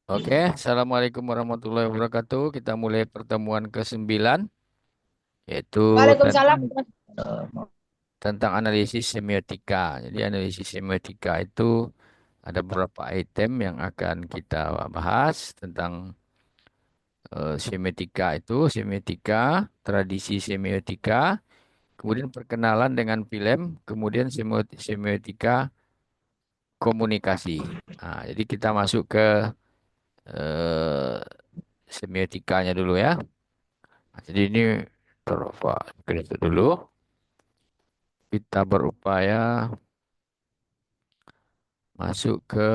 Oke, Assalamualaikum warahmatullahi wabarakatuh. Kita mulai pertemuan ke-9, yaitu Waalaikumsalam. tentang tentang analisis semiotika. Jadi analisis semiotika itu ada beberapa item yang akan kita bahas tentang semiotika itu, semiotika, tradisi semiotika, kemudian perkenalan dengan film, kemudian semiotika komunikasi. Nah, jadi kita masuk ke eh, semiotikanya dulu ya. Nah, jadi ini terova itu dulu. Kita berupaya masuk ke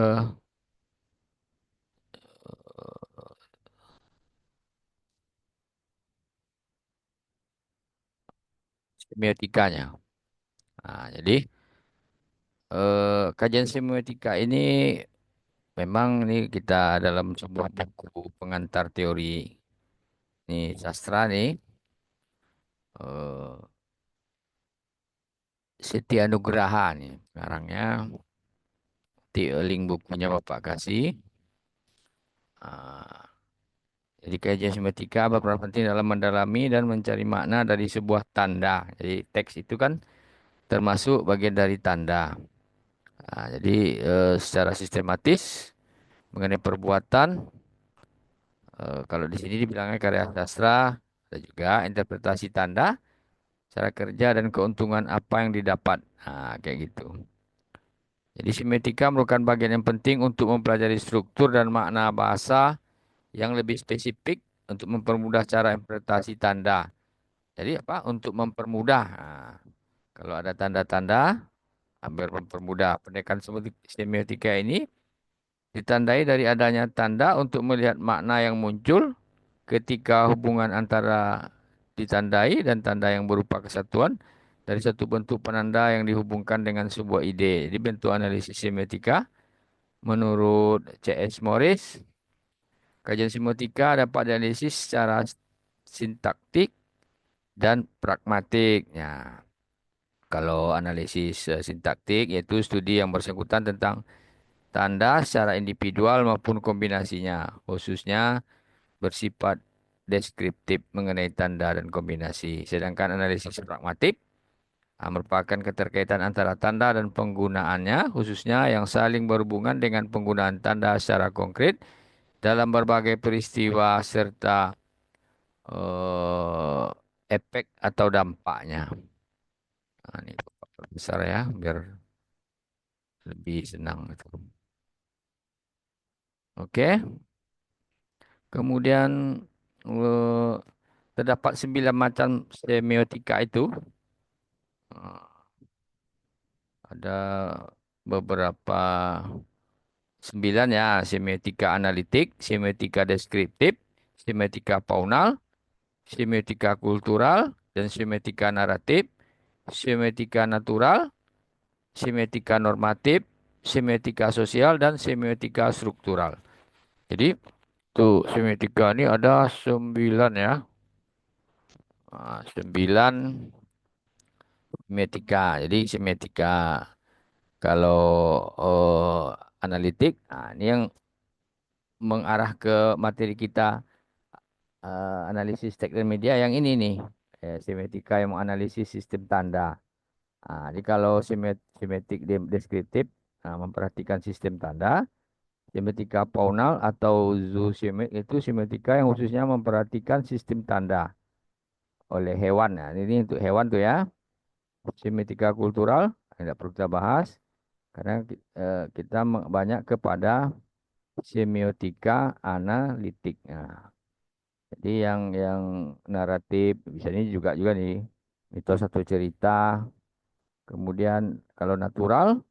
semiotikanya. Nah, jadi kajian semiotika ini memang ini kita dalam sebuah buku pengantar teori nih sastra nih eh, Setia Nugraha nih sekarangnya link bukunya Bapak kasih. Ah, jadi kajian semiotika berperan penting dalam mendalami dan mencari makna dari sebuah tanda. Jadi teks itu kan termasuk bagian dari tanda. Nah, jadi secara sistematis mengenai perbuatan, kalau di sini dibilangnya karya sastra, ada juga interpretasi tanda, cara kerja dan keuntungan apa yang didapat. Nah, kayak gitu. Jadi semiotika merupakan bagian yang penting untuk mempelajari struktur dan makna bahasa yang lebih spesifik untuk mempermudah cara interpretasi tanda. Jadi apa? Untuk mempermudah. Nah, kalau ada tanda-tanda, hampir mempermudah. Pendekatan semiotika ini ditandai dari adanya tanda untuk melihat makna yang muncul ketika hubungan antara ditandai dan tanda yang berupa kesatuan dari satu bentuk penanda yang dihubungkan dengan sebuah ide. Jadi bentuk analisis semiotika menurut C.S. Morris, kajian semiotika dapat dianalisis secara sintaktik dan pragmatik. Ya, kalau analisis sintaktik yaitu studi yang bersangkutan tentang tanda secara individual maupun kombinasinya, khususnya bersifat deskriptif mengenai tanda dan kombinasi. Sedangkan analisis pragmatik merupakan keterkaitan antara tanda dan penggunaannya, khususnya yang saling berhubungan dengan penggunaan tanda secara konkret dalam berbagai peristiwa serta eh, efek atau dampaknya. Nah, ini besar ya, biar lebih senang itu. Oke, kemudian eh, terdapat 9 macam semiotika itu. Ada beberapa 9 ya, semiotika analitik, semiotika deskriptif, semiotika faunal, semiotika kultural, dan semiotika naratif, semiotika natural, semiotika normatif, semiotika sosial, dan semiotika struktural. Jadi, tuh semiotika ini ada 9 ya. 9 semiotika. Jadi semiotika kalau analitik, nah, ini yang mengarah ke materi kita analisis teks dan media yang ini nih. Semiotika yang menganalisis sistem tanda. Jadi kalau semiotik deskriptif memperhatikan sistem tanda, semiotika faunal atau zoosemiotik itu semiotika yang khususnya memperhatikan sistem tanda oleh hewan. Nah, ini untuk hewan tuh ya. Semiotika kultural tidak perlu kita bahas karena kita banyak kepada semiotika analitik. Nah, jadi yang naratif bisa ini juga juga nih mitos satu cerita. Kemudian kalau natural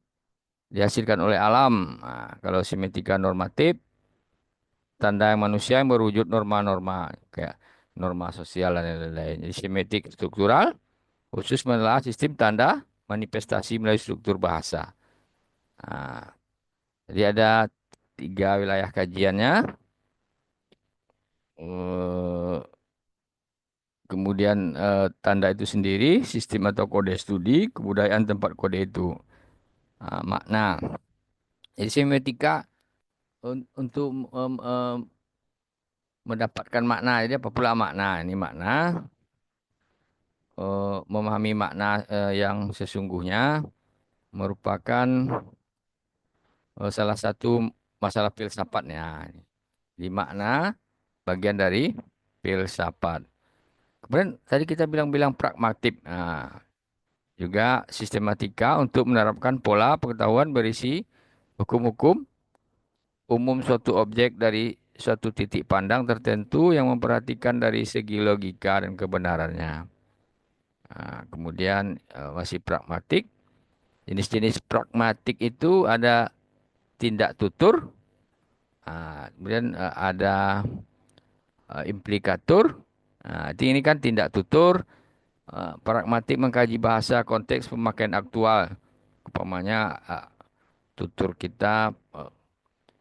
dihasilkan oleh alam. Nah, kalau semiotika normatif tanda yang manusia yang berwujud norma-norma kayak norma sosial dan lain-lain. Jadi semiotik struktural khusus menelaah sistem tanda manifestasi melalui struktur bahasa. Nah, jadi ada 3 wilayah kajiannya. Eh, Kemudian tanda itu sendiri, sistem atau kode studi, kebudayaan tempat kode itu. Makna. Jadi semiotika untuk mendapatkan makna. Jadi apa pula makna? Ini makna memahami makna yang sesungguhnya merupakan salah satu masalah filsafatnya. Di makna bagian dari filsafat. Kemudian tadi kita bilang-bilang pragmatik. Nah, juga sistematika untuk menerapkan pola pengetahuan berisi hukum-hukum umum suatu objek dari suatu titik pandang tertentu yang memperhatikan dari segi logika dan kebenarannya. Nah, kemudian masih pragmatik. Jenis-jenis pragmatik itu ada tindak tutur, kemudian ada implikatur. Nah, ini kan tindak tutur. Pragmatik mengkaji bahasa konteks pemakaian aktual. Umpamanya tutur kita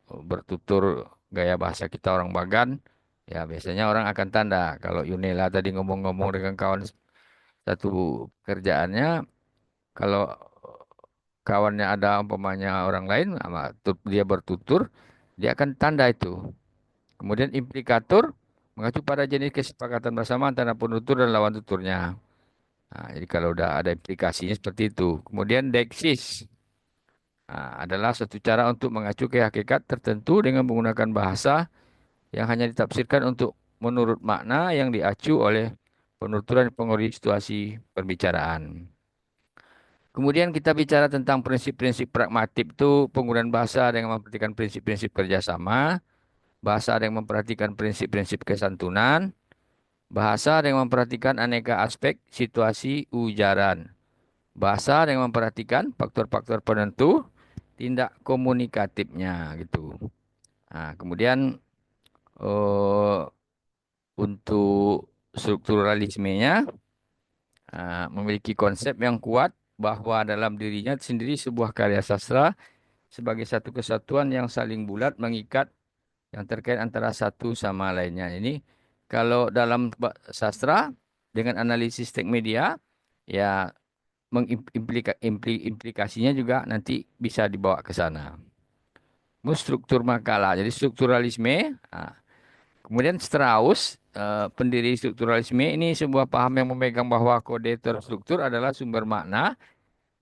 bertutur gaya bahasa kita orang Bagan, ya biasanya orang akan tanda. Kalau Yunela tadi ngomong-ngomong dengan kawan satu kerjaannya, kalau kawannya ada umpamanya orang lain, dia bertutur, dia akan tanda itu. Kemudian implikatur mengacu pada jenis kesepakatan bersama antara penutur dan lawan tuturnya. Nah, jadi kalau udah ada implikasinya seperti itu. Kemudian deksis adalah suatu cara untuk mengacu ke hakikat tertentu dengan menggunakan bahasa yang hanya ditafsirkan untuk menurut makna yang diacu oleh penuturan pengurai situasi perbicaraan. Kemudian kita bicara tentang prinsip-prinsip pragmatik itu penggunaan bahasa dengan memperhatikan prinsip-prinsip kerjasama, bahasa yang memperhatikan prinsip-prinsip kesantunan, bahasa yang memperhatikan aneka aspek situasi ujaran, bahasa yang memperhatikan faktor-faktor penentu tindak komunikatifnya gitu. Nah, kemudian eh, untuk strukturalismenya memiliki konsep yang kuat bahwa dalam dirinya sendiri sebuah karya sastra sebagai satu kesatuan yang saling bulat mengikat yang terkait antara satu sama lainnya. Ini kalau dalam sastra dengan analisis teks media ya implikasinya juga nanti bisa dibawa ke sana. Struktur makalah. Jadi strukturalisme. Kemudian Strauss, pendiri strukturalisme ini sebuah paham yang memegang bahwa kode terstruktur adalah sumber makna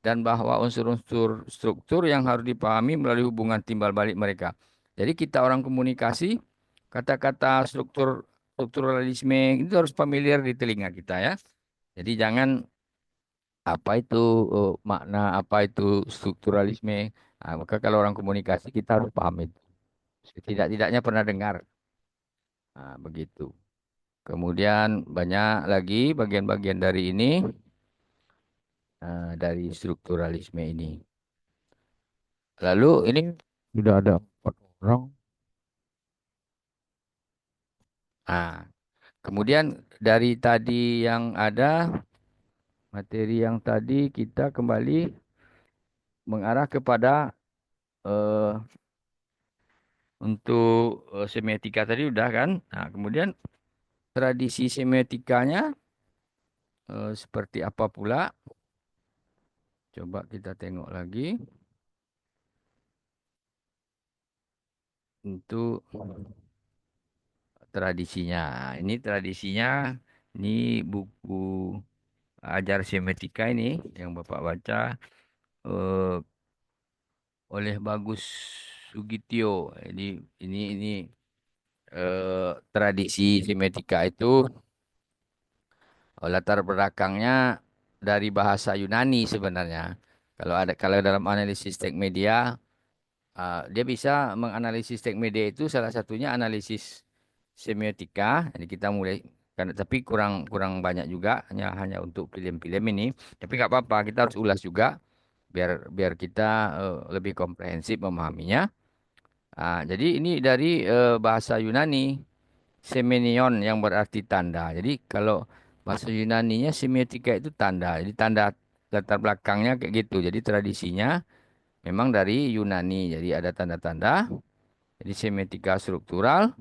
dan bahwa unsur-unsur struktur yang harus dipahami melalui hubungan timbal balik mereka. Jadi kita orang komunikasi, kata-kata strukturalisme itu harus familiar di telinga kita ya. Jadi jangan apa itu makna, apa itu strukturalisme. Nah, maka kalau orang komunikasi kita harus paham itu. Tidak-tidaknya pernah dengar. Nah, begitu. Kemudian banyak lagi bagian-bagian dari ini, dari strukturalisme ini. Lalu ini sudah ada 4 orang. Ah, kemudian dari tadi yang ada, materi yang tadi kita kembali mengarah kepada eh, untuk semiotika tadi udah kan. Nah, kemudian tradisi semiotikanya seperti apa pula? Coba kita tengok lagi untuk tradisinya. Nah, ini tradisinya, ini buku ajar semiotika ini yang Bapak baca eh, oleh Bagus Sugitio. Ini tradisi semiotika itu latar belakangnya dari bahasa Yunani sebenarnya. Kalau dalam analisis teks media, dia bisa menganalisis teks media itu salah satunya analisis semiotika. Jadi kita mulai karena tapi kurang kurang banyak juga hanya untuk film-film ini. Tapi nggak apa-apa, kita harus ulas juga biar biar kita lebih komprehensif memahaminya. Jadi ini dari bahasa Yunani semenion yang berarti tanda. Jadi kalau bahasa Yunaninya semiotika itu tanda. Jadi tanda latar belakangnya kayak gitu. Jadi tradisinya memang dari Yunani. Jadi ada tanda-tanda. Jadi semiotika struktural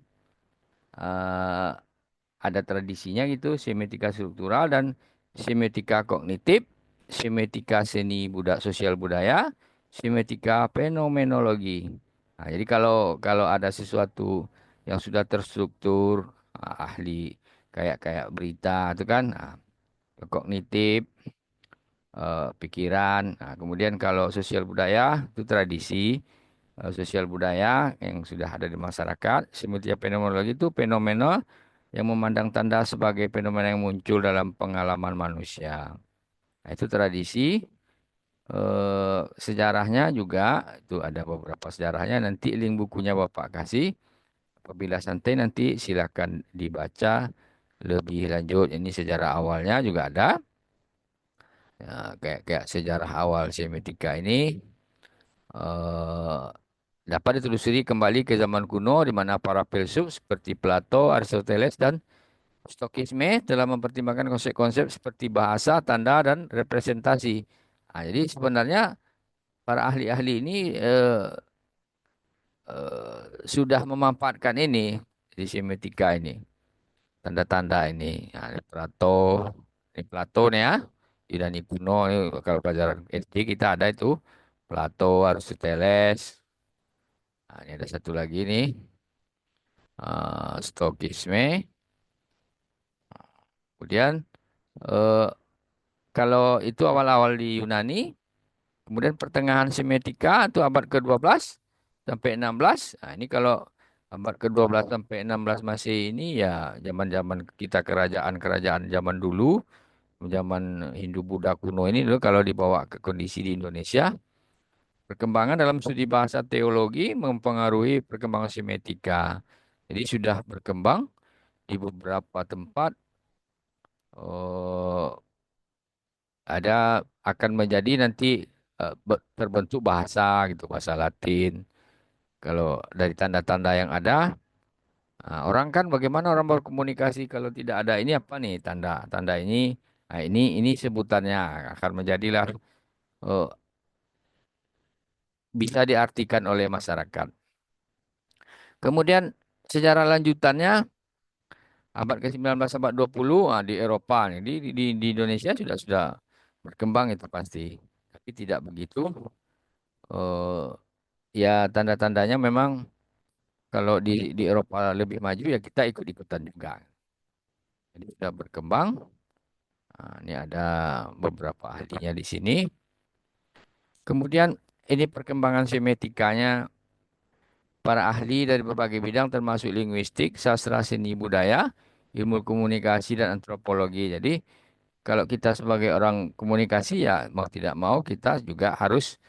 eh, ada tradisinya gitu. Semiotika struktural dan semiotika kognitif, semiotika seni budak sosial budaya, Semetika fenomenologi. Nah, jadi kalau kalau ada sesuatu yang sudah terstruktur, ahli kayak kayak berita itu kan, kognitif, pikiran. Nah, kemudian kalau sosial budaya itu tradisi, sosial budaya yang sudah ada di masyarakat. Semetika fenomenologi itu fenomena yang memandang tanda sebagai fenomena yang muncul dalam pengalaman manusia. Nah, itu tradisi. Sejarahnya juga itu ada beberapa sejarahnya. Nanti link bukunya Bapak kasih. Apabila santai nanti silakan dibaca lebih lanjut. Ini sejarah awalnya juga ada. Ya, kayak kayak sejarah awal semetika ini eh, dapat ditelusuri kembali ke zaman kuno di mana para filsuf seperti Plato, Aristoteles dan Stokisme telah mempertimbangkan konsep-konsep seperti bahasa, tanda, dan representasi. Nah, jadi sebenarnya para ahli-ahli ini sudah memanfaatkan ini di semetika ini, tanda-tanda ini. Nah, ini Plato nih ya, Yunani kuno ini kalau pelajaran SD kita ada itu Plato, Aristoteles. Nah, ini ada satu lagi nih, Stokisme. Kemudian eh, kalau itu awal-awal di Yunani, kemudian pertengahan semetika itu abad ke-12 sampai 16. Nah, ini kalau abad ke-12 sampai 16 masih ini ya zaman-zaman kita kerajaan-kerajaan zaman dulu, zaman Hindu-Buddha kuno ini dulu kalau dibawa ke kondisi di Indonesia, perkembangan dalam studi bahasa teologi mempengaruhi perkembangan semetika. Jadi sudah berkembang di beberapa tempat eh, ada akan menjadi nanti terbentuk bahasa gitu, bahasa Latin. Kalau dari tanda-tanda yang ada, orang kan bagaimana orang berkomunikasi kalau tidak ada ini apa nih tanda-tanda ini? Nah, ini sebutannya akan menjadilah eh, bisa diartikan oleh masyarakat. Kemudian secara lanjutannya abad ke-19 abad 20 di Eropa nih di Indonesia sudah berkembang itu pasti. Tapi tidak begitu eh, ya tanda-tandanya memang kalau di Eropa lebih maju ya kita ikut-ikutan juga. Jadi sudah berkembang. Nah, ini ada beberapa ahlinya di sini. Kemudian ini perkembangan semetikanya para ahli dari berbagai bidang termasuk linguistik, sastra seni budaya, ilmu komunikasi dan antropologi. Jadi kalau kita sebagai orang komunikasi ya mau tidak mau kita juga harus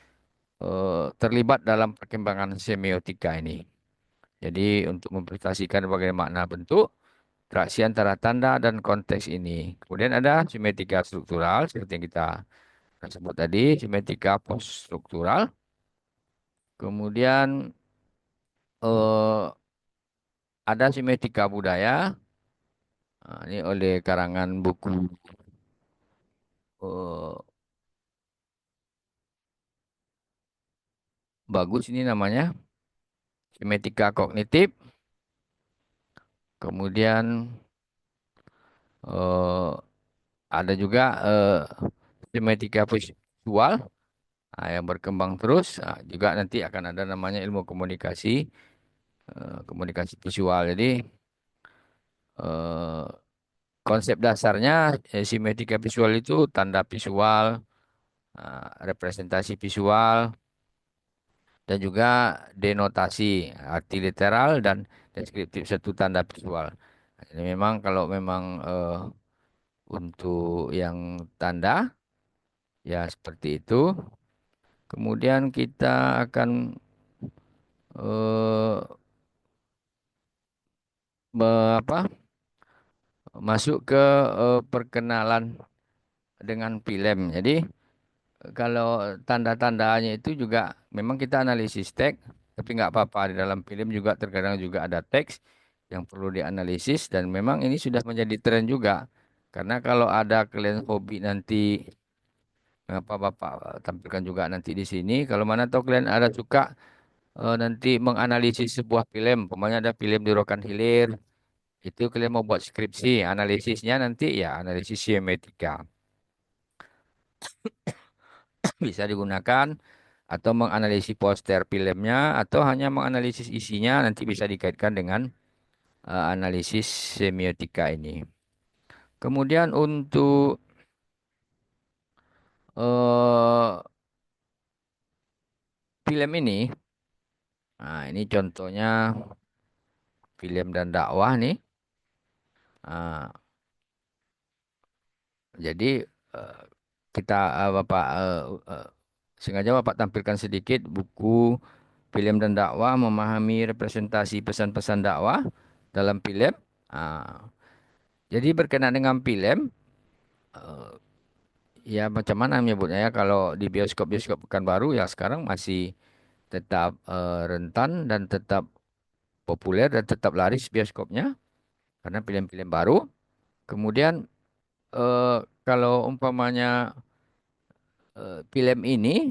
terlibat dalam perkembangan semiotika ini. Jadi untuk mempresentasikan berbagai makna bentuk, interaksi antara tanda dan konteks ini. Kemudian ada semetika struktural seperti yang kita sebut tadi, semetika post struktural. Kemudian eh, ada semetika budaya. Nah, ini oleh karangan buku eh, bagus ini namanya semetika kognitif. Kemudian eh, ada juga semetika visual yang berkembang terus. Nah, juga nanti akan ada namanya ilmu komunikasi, komunikasi visual. Jadi eh, konsep dasarnya simetika visual itu tanda visual, representasi visual, dan juga denotasi, arti literal dan deskriptif satu tanda visual. Jadi memang kalau memang untuk yang tanda ya seperti itu. Kemudian kita akan eh, apa, masuk ke perkenalan dengan film. Jadi kalau tanda-tandanya itu juga memang kita analisis teks, tapi nggak apa-apa di dalam film juga terkadang juga ada teks yang perlu dianalisis dan memang ini sudah menjadi tren juga. Karena kalau ada kalian hobi nanti apa Bapak tampilkan juga nanti di sini. Kalau mana tahu kalian ada suka nanti menganalisis sebuah film, umpamanya ada film di Rokan Hilir, itu kalian mau buat skripsi, analisisnya nanti ya analisis semiotika bisa digunakan. atau menganalisis poster filmnya atau hanya menganalisis isinya nanti bisa dikaitkan dengan analisis semiotika ini. Kemudian untuk eh, film ini, nah ini contohnya film dan dakwah nih. Ah, jadi eh, kita Bapak sengaja Bapak tampilkan sedikit buku film dan dakwah memahami representasi pesan-pesan dakwah dalam film. Ah, jadi berkenaan dengan film, eh, ya macam mana menyebutnya ya kalau di bioskop-bioskop Pekanbaru ya sekarang masih tetap rentan dan tetap populer dan tetap laris bioskopnya karena film-film baru. Kemudian eh, kalau umpamanya film ini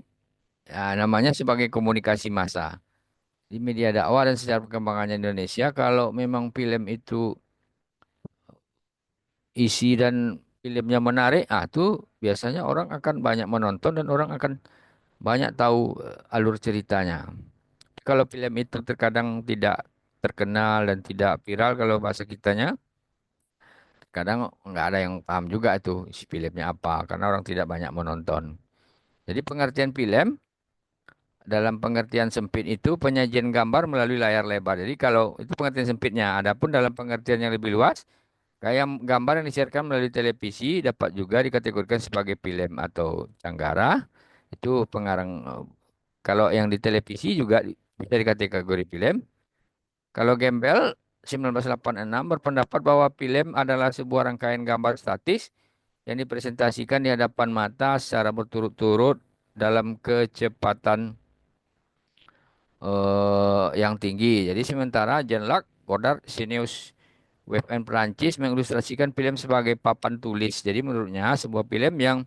ya, namanya sebagai komunikasi massa di media dakwah dan sejarah perkembangannya Indonesia. Kalau memang film itu isi dan filmnya menarik, tuh biasanya orang akan banyak menonton dan orang akan banyak tahu alur ceritanya. Kalau film itu terkadang tidak terkenal dan tidak viral kalau bahasa kitanya, kadang nggak ada yang paham juga itu isi filmnya apa karena orang tidak banyak menonton. Jadi pengertian film dalam pengertian sempit itu penyajian gambar melalui layar lebar. Jadi kalau itu pengertian sempitnya. Adapun dalam pengertian yang lebih luas, kayak gambar yang disiarkan melalui televisi dapat juga dikategorikan sebagai film atau canggara. Itu pengarang kalau yang di televisi juga bisa dikategori film. Kalau Gembel 1986 berpendapat bahwa film adalah sebuah rangkaian gambar statis yang dipresentasikan di hadapan mata secara berturut-turut dalam kecepatan yang tinggi. Jadi sementara Jean-Luc Godard, Senius WFN Perancis mengilustrasikan film sebagai papan tulis. Jadi menurutnya sebuah film yang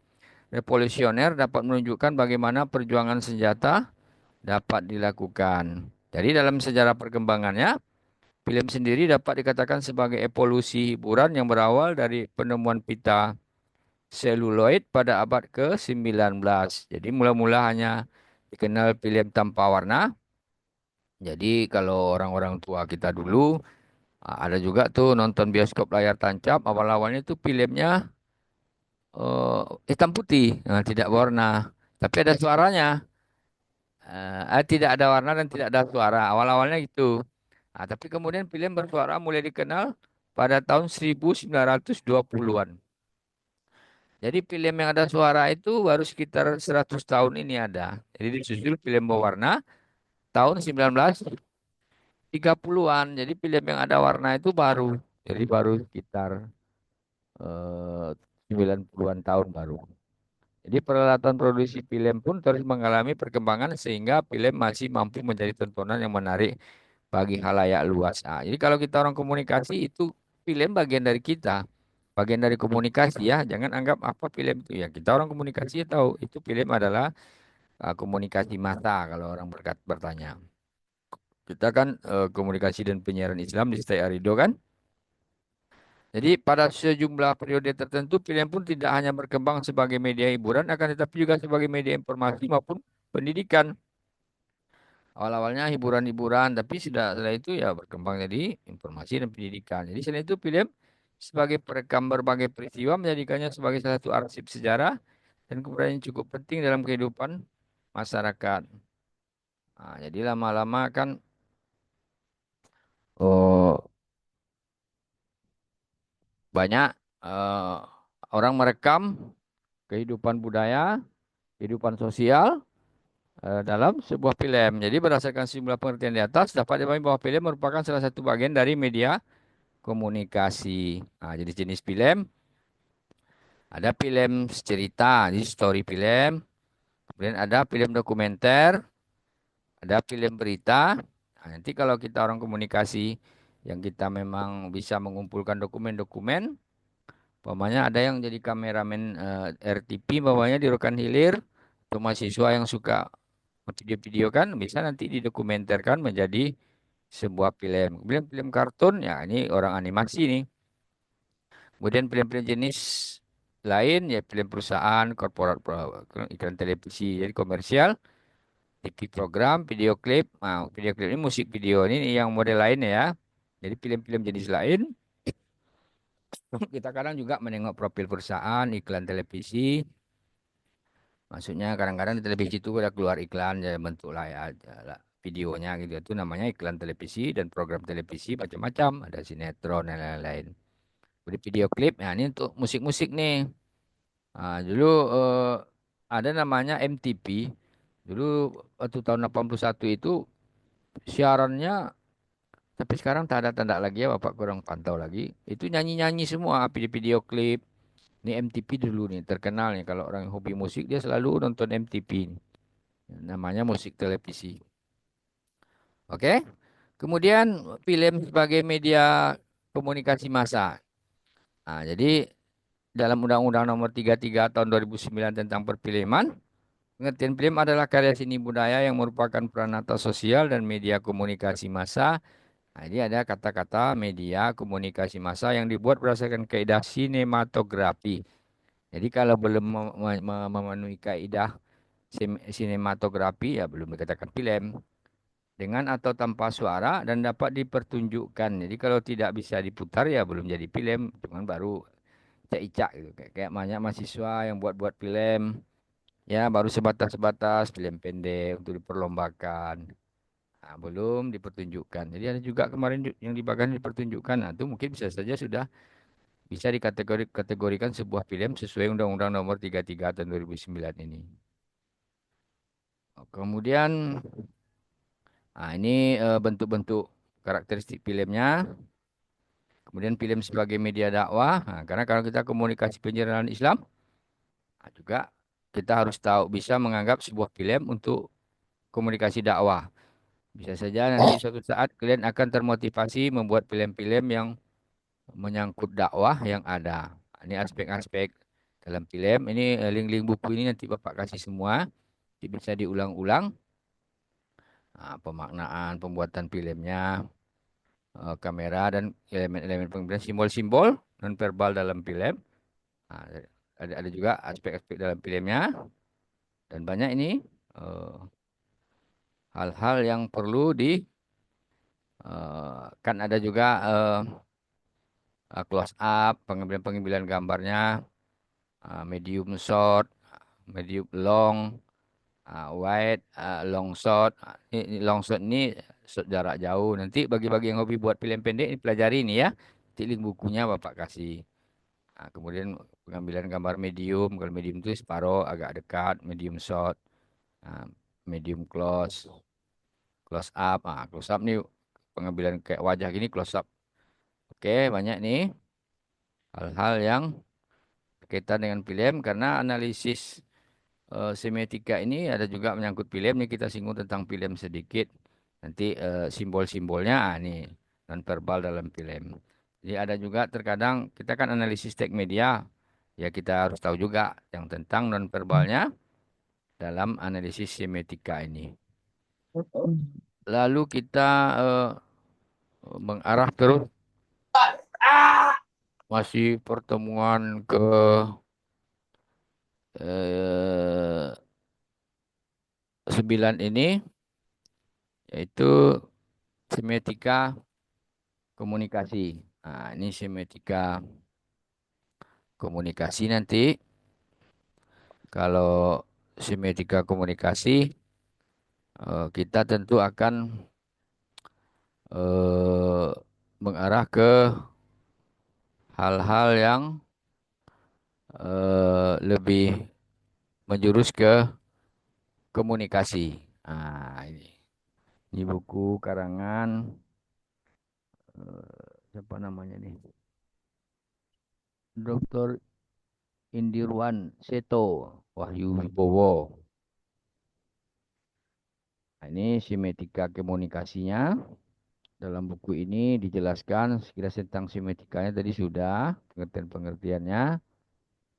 revolusioner dapat menunjukkan bagaimana perjuangan senjata dapat dilakukan. Jadi dalam sejarah perkembangannya, film sendiri dapat dikatakan sebagai evolusi hiburan yang berawal dari penemuan pita seluloid pada abad ke-19. Jadi mula-mula hanya dikenal film tanpa warna. Jadi kalau orang-orang tua kita dulu ada juga tuh nonton bioskop layar tancap. Awal-awalnya tuh filmnya hitam putih, tidak warna. Tapi ada suaranya. Tidak ada warna dan tidak ada suara. Awal-awalnya gitu. Tapi kemudian film bersuara mulai dikenal pada tahun 1920-an. Jadi film yang ada suara itu baru sekitar 100 tahun ini ada. Jadi disusul film berwarna tahun 1930-an. Jadi film yang ada warna itu baru. Jadi baru sekitar eh, 90-an tahun baru. Jadi peralatan produksi film pun terus mengalami perkembangan sehingga film masih mampu menjadi tontonan yang menarik bagi halayak luas. Jadi kalau kita orang komunikasi itu film bagian dari kita, bagian dari komunikasi ya. Jangan anggap apa film itu ya. Kita orang komunikasi ya tahu itu film adalah komunikasi massa kalau orang bertanya. Kita kan komunikasi dan penyiaran Islam di Stai Arido kan. Jadi pada sejumlah periode tertentu film pun tidak hanya berkembang sebagai media hiburan akan tetapi juga sebagai media informasi maupun pendidikan. Awal-awalnya hiburan-hiburan tapi setelah itu ya berkembang jadi informasi dan pendidikan. Jadi selain itu film sebagai perekam berbagai peristiwa menjadikannya sebagai salah satu arsip sejarah dan keberadaan yang cukup penting dalam kehidupan masyarakat. Jadi lama-lama kan oh, banyak eh, orang merekam kehidupan budaya, kehidupan sosial dalam sebuah film. Jadi berdasarkan sejumlah pengertian di atas, dapat dipahami bahwa film merupakan salah satu bagian dari media komunikasi. Jadi jenis film, ada film cerita, jadi story film. Kemudian ada film dokumenter, ada film berita. Nanti kalau kita orang komunikasi yang kita memang bisa mengumpulkan dokumen-dokumen, umpamanya ada yang jadi kameramen RTP, bawahnya di Rokan Hilir, atau mahasiswa yang suka video-video kan bisa nanti didokumenterkan menjadi sebuah film. Kemudian film kartun, ya ini orang animasi nih. Kemudian film-film jenis lain ya film perusahaan, korporat, iklan televisi, jadi komersial. TV program, video klip. Nah, video klip ini musik video ini yang model lain ya. Jadi film-film jenis lain. Kita kadang juga menengok profil perusahaan, iklan televisi. Maksudnya kadang-kadang di televisi itu ada keluar iklan ya bentuk layar videonya gitu. Itu namanya iklan televisi dan program televisi macam-macam. Ada sinetron dan lain-lain. Jadi video klip, nah ini untuk musik-musik nih. Dulu ada namanya MTV. Dulu waktu tahun 81 itu siarannya, tapi sekarang tak ada tanda lagi ya, Bapak kurang pantau lagi. Itu nyanyi-nyanyi semua, video klip. Ini MTV dulu nih, terkenal nih. Kalau orang yang hobi musik, dia selalu nonton MTV. Namanya musik televisi. Oke. Kemudian film sebagai media komunikasi massa. Jadi dalam Undang-Undang Nomor 33 Tahun 2009 tentang perfilman, pengertian film adalah karya seni budaya yang merupakan peranata sosial dan media komunikasi massa. Nah, ini ada kata-kata media komunikasi massa yang dibuat berdasarkan kaidah sinematografi. Jadi kalau belum memenuhi kaidah sinematografi ya belum dikatakan film. Dengan atau tanpa suara dan dapat dipertunjukkan. Jadi kalau tidak bisa diputar ya belum jadi film, cuman baru cak-icak gitu. Kayak banyak mahasiswa yang buat-buat film, ya baru sebatas-sebatas film pendek untuk diperlombakan. Nah, belum dipertunjukkan. Jadi ada juga kemarin yang dibahkan dipertunjukkan. Nah, itu mungkin bisa saja sudah bisa dikategorikan sebuah film sesuai Undang-Undang Nomor 33 Tahun 2009 ini. Kemudian, ini bentuk-bentuk karakteristik filmnya. Kemudian film sebagai media dakwah. Nah, karena kalau kita komunikasi penyiaran Islam, juga kita harus tahu bisa menganggap sebuah film untuk komunikasi dakwah. Bisa saja nanti suatu saat kalian akan termotivasi membuat film-film yang menyangkut dakwah yang ada. Ini aspek-aspek dalam film. Ini link-link buku ini nanti Bapak kasih semua. Nanti bisa diulang-ulang. Pemaknaan, pembuatan filmnya, kamera dan elemen-elemen pengambilan simbol-simbol non verbal dalam film. Nah, ada juga aspek-aspek dalam filmnya dan banyak ini eh, hal-hal yang perlu kan ada juga close up, pengambilan-pengambilan gambarnya, medium shot, medium long, wide, long shot. Ini long shot ini shot jarak jauh. Nanti bagi-bagi yang hobi buat film pendek ini pelajari ini ya. Nanti link bukunya Bapak kasih. Kemudian pengambilan gambar medium, kalau medium itu separuh agak dekat, medium shot, ah, medium close up. Close up nih pengambilan kayak wajah gini close up. Oke, banyak nih hal-hal yang berkaitan dengan film karena analisis semiotika ini ada juga menyangkut film nih kita singgung tentang film sedikit. Nanti simbol-simbolnya nih non verbal dalam film. Jadi ada juga terkadang kita kan analisis teks media ya kita harus tahu juga yang tentang non verbalnya dalam analisis semiotika ini. Lalu kita eh, mengarah terus masih pertemuan ke 9 ini yaitu semiotika komunikasi. Ini semiotika komunikasi nanti kalau semiotika komunikasi kita tentu akan eh, mengarah ke hal-hal yang lebih menjurus ke komunikasi. Ini buku karangan siapa namanya nih? Dr. Indirwan Seto Wahyu Wibowo. Ini semiotika komunikasinya. Dalam buku ini dijelaskan sekilas tentang semiotikanya tadi sudah, pengertian-pengertiannya,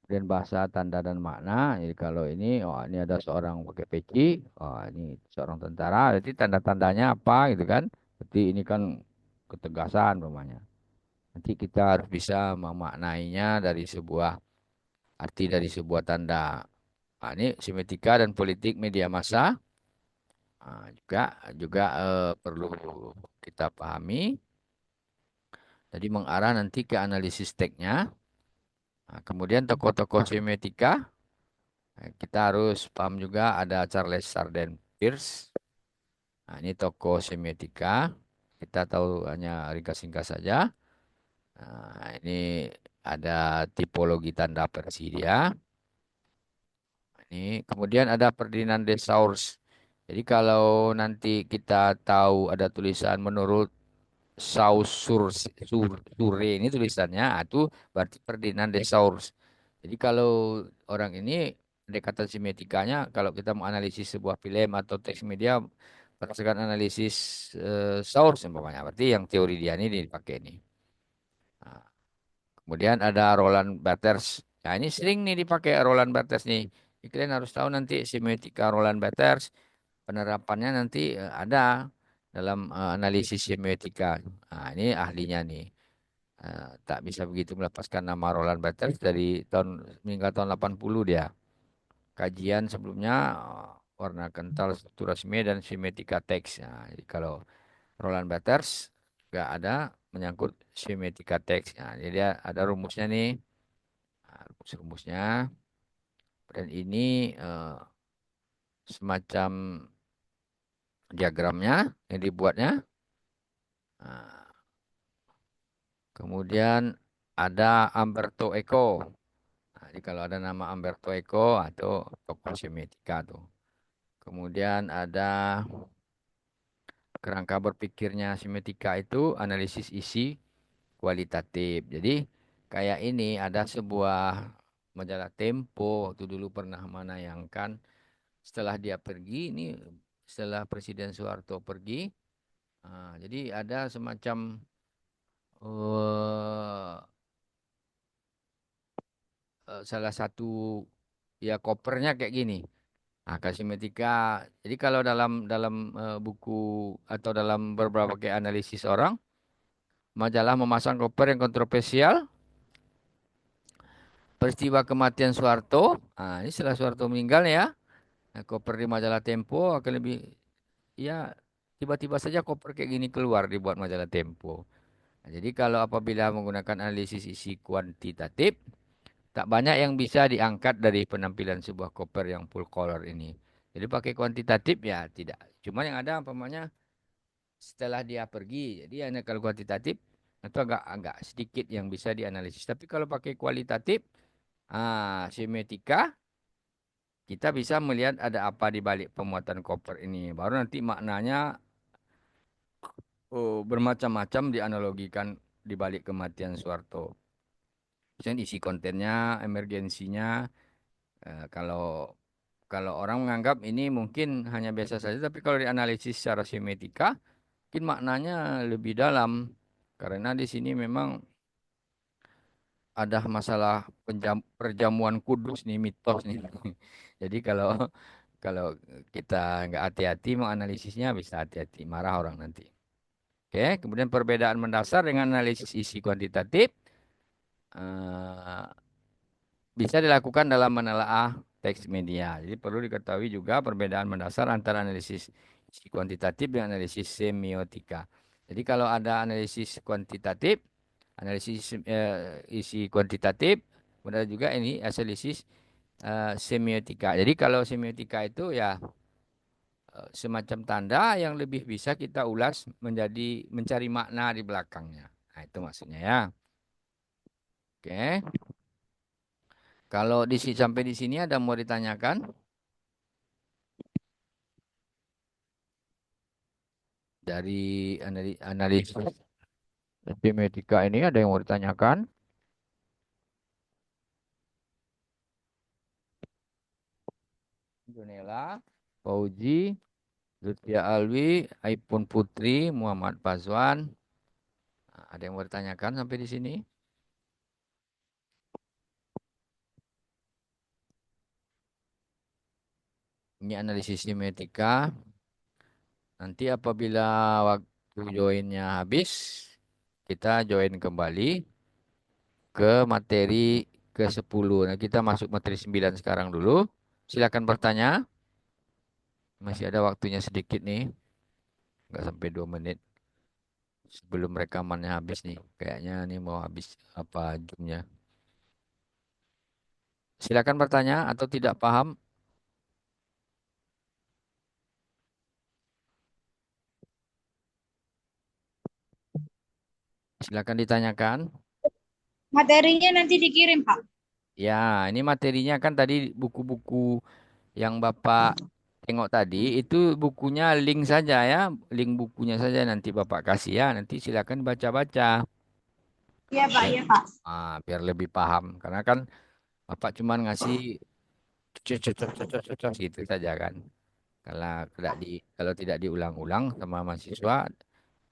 kemudian bahasa tanda dan makna. Jadi kalau ini, oh ini ada seorang pakai peci, oh ini seorang tentara, jadi tanda-tandanya apa gitu kan? Berarti ini kan ketegasan namanya. Nanti kita harus bisa memaknainya dari sebuah arti dari sebuah tanda. Ini semiotika dan politik media massa. Juga juga perlu kita pahami. Jadi mengarah nanti ke analisis teksnya. Kemudian tokoh-tokoh semiotika, kita harus paham juga ada Charles Sarden Peirce. Ini tokoh semiotika. Kita tahu hanya ringkas-ringkas saja. Ini ada tipologi tanda Persidia. Ini kemudian ada Ferdinand de Saussure. Jadi kalau nanti kita tahu ada tulisan menurut Saussure, Sure ini tulisannya, itu berarti Ferdinand de Saussure. Jadi kalau orang ini pendekatan semiotikanya, kalau kita mau analisis sebuah film atau teks media berdasarkan analisis Saussure umpamanya, berarti yang teori dia ini dipakai ini. Nah, kemudian ada Roland Barthes. Nah, ini sering nih dipakai Roland Barthes nih. Jadi kalian harus tahu nanti semiotika Roland Barthes, penerapannya nanti ada dalam analisis semiotika. Nah, ini ahlinya nih. Tak bisa begitu melepaskan nama Roland Barthes dari tahun meninggal tahun 80 dia. Kajian sebelumnya warna kental, struktur resmi dan semiotika teks. Nah, jadi kalau Roland Barthes nggak ada menyangkut semiotika teks. Nah, jadi dia ada rumusnya nih. Nah, rumus-rumusnya. Dan ini semacam diagramnya yang dibuatnya. Nah, kemudian ada Umberto Eco. Nah, jadi kalau ada nama Umberto Eco atau tokoh semiotika tuh. Kemudian ada kerangka berpikirnya semiotika itu analisis isi kualitatif. Jadi kayak ini ada sebuah majalah Tempo waktu dulu pernah menayangkan setelah dia pergi ini setelah Presiden Soeharto pergi. Jadi ada semacam eh, salah satu ya kopernya kayak gini. Kosmetika. Jadi kalau dalam dalam buku atau dalam beberapa kayak analisis orang, majalah memasang koper yang kontroversial, peristiwa kematian Soeharto. Ini setelah Soeharto meninggal ya, koper di majalah Tempo akan lebih ya tiba-tiba saja koper kayak gini keluar dibuat majalah Tempo. Jadi kalau apabila menggunakan analisis isi kuantitatif, tak banyak yang bisa diangkat dari penampilan sebuah koper yang full color ini. Jadi pakai kuantitatif ya tidak. Cuma yang ada umpamanya setelah dia pergi. Jadi hanya kalau kuantitatif itu agak sedikit yang bisa dianalisis. Tapi kalau pakai kualitatif, semiotika, kita bisa melihat ada apa di balik pemuatan koper ini. Baru nanti maknanya bermacam-macam dianalogikan di balik kematian Soeharto. Misalnya isi kontennya, emergensinya. Kalau kalau orang menganggap ini mungkin hanya biasa saja, tapi kalau dianalisis secara semiotika, mungkin maknanya lebih dalam. Karena di sini memang ada masalah perjamuan kudus nih, mitos nih. Jadi kalau kalau kita nggak hati-hati menganalisisnya bisa hati-hati, marah orang nanti. Oke, kemudian perbedaan mendasar dengan analisis isi kuantitatif. eh, Bisa dilakukan dalam menelaah teks media. Jadi perlu diketahui juga perbedaan mendasar antara analisis isi kuantitatif dan analisis semiotika. Jadi kalau ada analisis kuantitatif, analisis isi kuantitatif, benar juga ini analisis semiotika. Jadi kalau semiotika itu ya semacam tanda yang lebih bisa kita ulas menjadi mencari makna di belakangnya. Nah, itu maksudnya ya. Oke. Kalau sampai di sini ada mau ditanyakan? Dari analisis semiotika ini ada yang mau ditanyakan? Junela, Fauzi, Lutfia Alwi, Aipun Putri, Muhammad Fazwan. Ada yang mau ditanyakan sampai di sini? Ini analisis semiotika. Nanti apabila waktu joinnya habis, kita join kembali ke materi ke-10. Nah, kita masuk materi 9 sekarang dulu. Silakan bertanya. Masih ada waktunya sedikit nih, nggak sampai 2 menit sebelum rekamannya habis nih. Kayaknya nih mau habis apa jamnya. Silakan bertanya atau tidak paham, silakan ditanyakan. Materinya nanti dikirim, Pak. Ya, ini materinya kan tadi buku-buku yang Bapak tengok tadi itu bukunya link saja ya, link bukunya saja nanti Bapak kasih ya, nanti silakan baca-baca. Iya, Pak, Ya. iya, Pak. Biar lebih paham, karena kan Bapak cuma ngasih cocok gitu saja kan. Kalau tidak diulang-ulang sama mahasiswa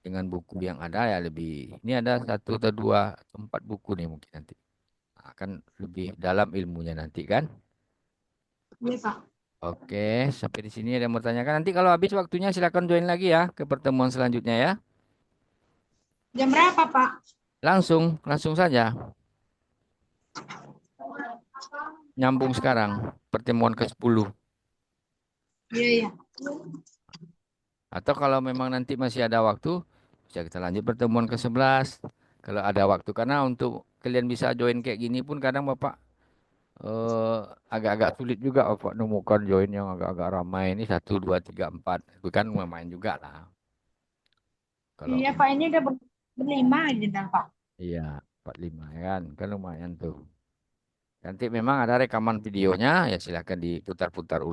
dengan buku yang ada ya lebih. Ini ada satu atau dua atau empat buku nih mungkin nanti. Akan lebih dalam ilmunya nanti kan. Iya, Pak. Oke, sampai di sini ada yang mau tanyakan. Nanti kalau habis waktunya silakan join lagi ya ke pertemuan selanjutnya ya. Jam berapa, Pak? Langsung, langsung saja. Nyambung sekarang. Pertemuan ke-10. Iya, iya. Atau kalau memang nanti masih ada waktu, bisa kita lanjut pertemuan ke-11. Kalau ada waktu. Karena untuk kalian bisa join kayak gini pun kadang Bapak eh, agak-agak sulit juga Bapak nemukan join yang agak-agak ramai. Ini satu, dua, tiga, empat. Itu kan lumayan juga lah. Kalau Iya, Pak, ini udah berlima aja, dah, Pak. iya, 45 ya kan. Kan lumayan tuh. Nanti memang ada rekaman videonya, ya silakan diputar-putar